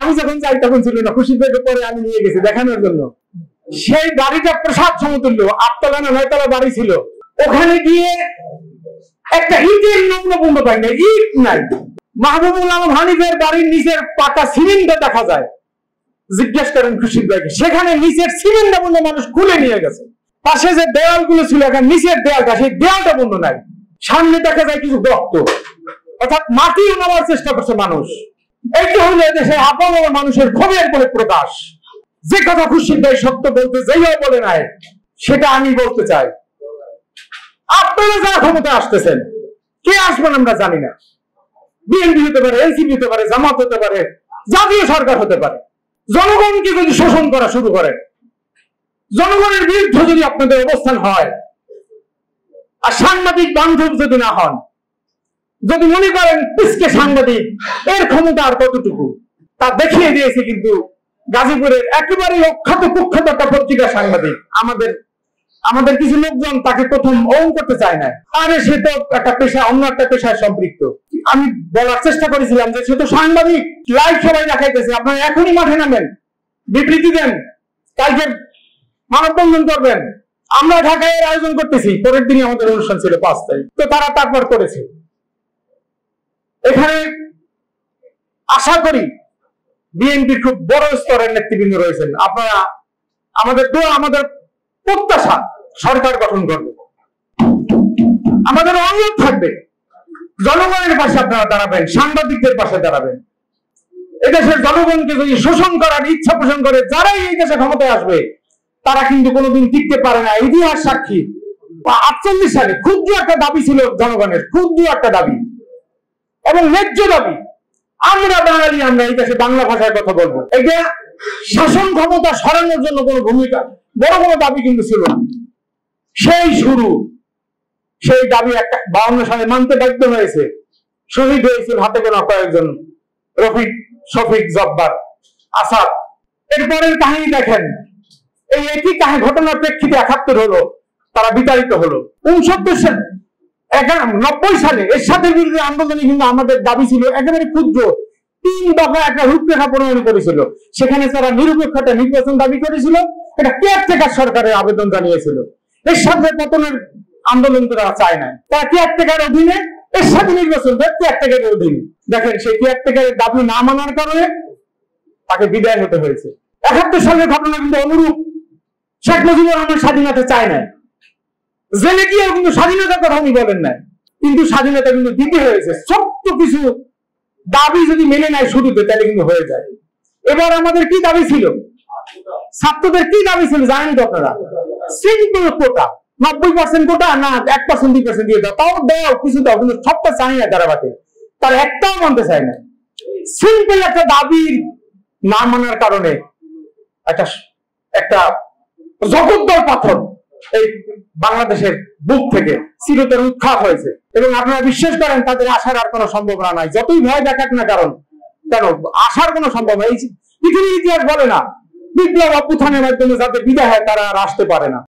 আমি যখন যাই তখন ছিল না, খুশি থেকে পরে আমি নিয়ে গেছি দেখানোর জন্য। সেই বাড়িটা প্রসাদ সমতুল্য, 8 তলা না 9 তলা বাড়ি ছিল। ওখানে গিয়ে একটা ইটের নগ্নপূর্ণ পাই না, ইট নাই। মাহবুবুল আলম হানিফের বাড়ির নিচের পাকা সিমেন্টটা দেখা যায়, জিজ্ঞেস করেন খুশির ভাইকে, সেখানে নিচের সিমেন্টটা পর্যন্ত মানুষ খুলে নিয়ে গেছে। পাশে যে দেয়ালগুলো ছিল এখানে নিচের দেয়ালটা, সেই দেয়ালটা পর্যন্ত নাই। সামনে দেখা যায় কিছু রক্ত, অর্থাৎ মাটিও নেওয়ার চেষ্টা করছে মানুষ। এইটা হলো এদেশে আপন মানুষের ক্ষোভের প্রকাশ। যে কথা খুশির ভাই সত্য বলতে যাইও বলে নাই, সেটা আমি বলতে চাই। আপনারা যারা ক্ষমতা আসতেছেন, কে আসবেন আমরা জানি না। বিএনপি হতে পারে, এনসিপি হতে পারে, জামাত হতে পারে, জাতীয় সরকার হতে পারে। জনগণকে যদি শোষণ করা শুরু করেন, জনগণের বিরুদ্ধে যদি আপনাদের অবস্থান হয়, আর সাংবাদিক বান্ধব যদি না হন, যদি মনে করেন পিসকে সাংবাদিক, এর ক্ষমতা আর কতটুকু তা দেখিয়ে দিয়েছে। কিন্তু গাজীপুরের একেবারেই অখ্যাত কুখ্যাত একটা পত্রিকার সাংবাদিক, আমাদের কিছু লোকজন তাকে প্রথম ওন করতে চায় না। আরে সে তো একটা পেশা, অন্য একটা পেশায় সম্পৃক্ত। আমি বলার চেষ্টা করেছিলাম যে সে তো সাংবাদিক, লাইভ সবাই দেখাইতেছে, আপনারা এখনই মাঠে নামেন, বিবৃতি দেন, কালকে মানববন্ধন করবেন। আমরা ঢাকায় আয়োজন করতেছি, পরের দিনই আমাদের অনুষ্ঠান ছিল 5 তারিখ। তো তারা তারপর করেছে। এখানে আশা করি বিএনপির খুব বড় স্তরের নেতৃবৃন্দ রয়েছেন। আপনারা, আমাদের দোয়া, আমাদের প্রত্যাশা সরকার গঠন করবে। আমাদের অনুরোধ থাকবে জনগণের পাশে আপনারা দাঁড়াবেন, সাংবাদিকদের পাশে দাঁড়াবেন। এদেশের জনগণকে যদি শোষণ করার ইচ্ছা পোষণ করে যারাই এই দেশে ক্ষমতায় আসবে, তারা কিন্তু কোনোদিন টিকতে পারে না। ইতিহাস সাক্ষী। 48 সালে ক্ষুদ্র একটা দাবি ছিল জনগণের, ক্ষুদ্র একটা দাবি এবং ন্যায্য দাবি। আমরা বাঙালি, আমরা এই দেশে বাংলা ভাষায় কথা বলবো। এটা শাসন ক্ষমতা সরানোর জন্য কোনো ভূমিকা, বড় কোনো দাবি কিন্তু ছিল না। সেই শুরু, সেই দাবি 52 সালে মানতে বাধ্য হয়েছে। শহীদ হয়েছিল হাতে গোনা কয়েকজন, রফিক, শফিক, জব্বার, আসাদ। এরপরের কাহিনী দেখেন, এই একই ঘটনার প্রেক্ষিতে 71 হলো, তারা বিতাড়িত হলো। 90 সালে এরশাদের বিরুদ্ধে আন্দোলনে কিন্তু আমাদের দাবি ছিল একেবারে ক্ষুদ্র, 3 দফা একটা রূপরেখা প্রণয়ন করেছিল। সেখানে তারা নিরপেক্ষ একটা নির্বাচন দাবি করেছিল, এটা কেয়ারটেকার সরকারের আবেদন জানিয়েছিল। এরশাদের পতনের আন্দোলন তারা চায় না, তারা কেয়ারটেকার অধীনে এরশাদ নির্বাচন কেয়ারটেকারের অধীনে। দেখেন, সেই কেয়ারটেকারের দাবি না মানার কারণে তাকে বিদায় হতে হয়েছে। 71 সালের ঘটনা কিন্তু অনুরূপ। শেখ মুজিবুর রহমান স্বাধীনতা চায় না, জেলে গিয়েও কিন্তু স্বাধীনতার কথা উনি বলেন নাই, কিন্তু স্বাধীনতা কিন্তু দিতে হয়েছে। ছোট্ট কিছু দাবি যদি মেনে নেয় শুরুতে, তাহলে কিন্তু হয়ে যায়। এবার আমাদের কি দাবি ছিল, ছাত্রদের কি দাবি ছিল জানেন তো আপনারা? সিম্পল কোটা, 90% কোটা না 1% 2% দিয়ে দাও, তাও দাও, কিছু দাও, কিন্তু সবটা চাই না তারা। বাকি তারা একটাও মানতে চায় না। সিম্পল একটা দাবি না মানার কারণে একটা জগদ্দল পাথর এই বাংলাদেশের বুক থেকে চিরতরে উৎখাত হয়েছে। এবং আপনারা বিশ্বাস করেন তাদের আসার আর কোনো সম্ভাবনা নাই, যতই ভয় দেখাক না কারণ কেন, আসার কোনো সম্ভাবনা। এই পৃথিবীর ইতিহাস বলে না, বিপ্লব অভ্যুত্থানের মাধ্যমে যাদের বিদায় হয় তারা আর আসতে পারে না।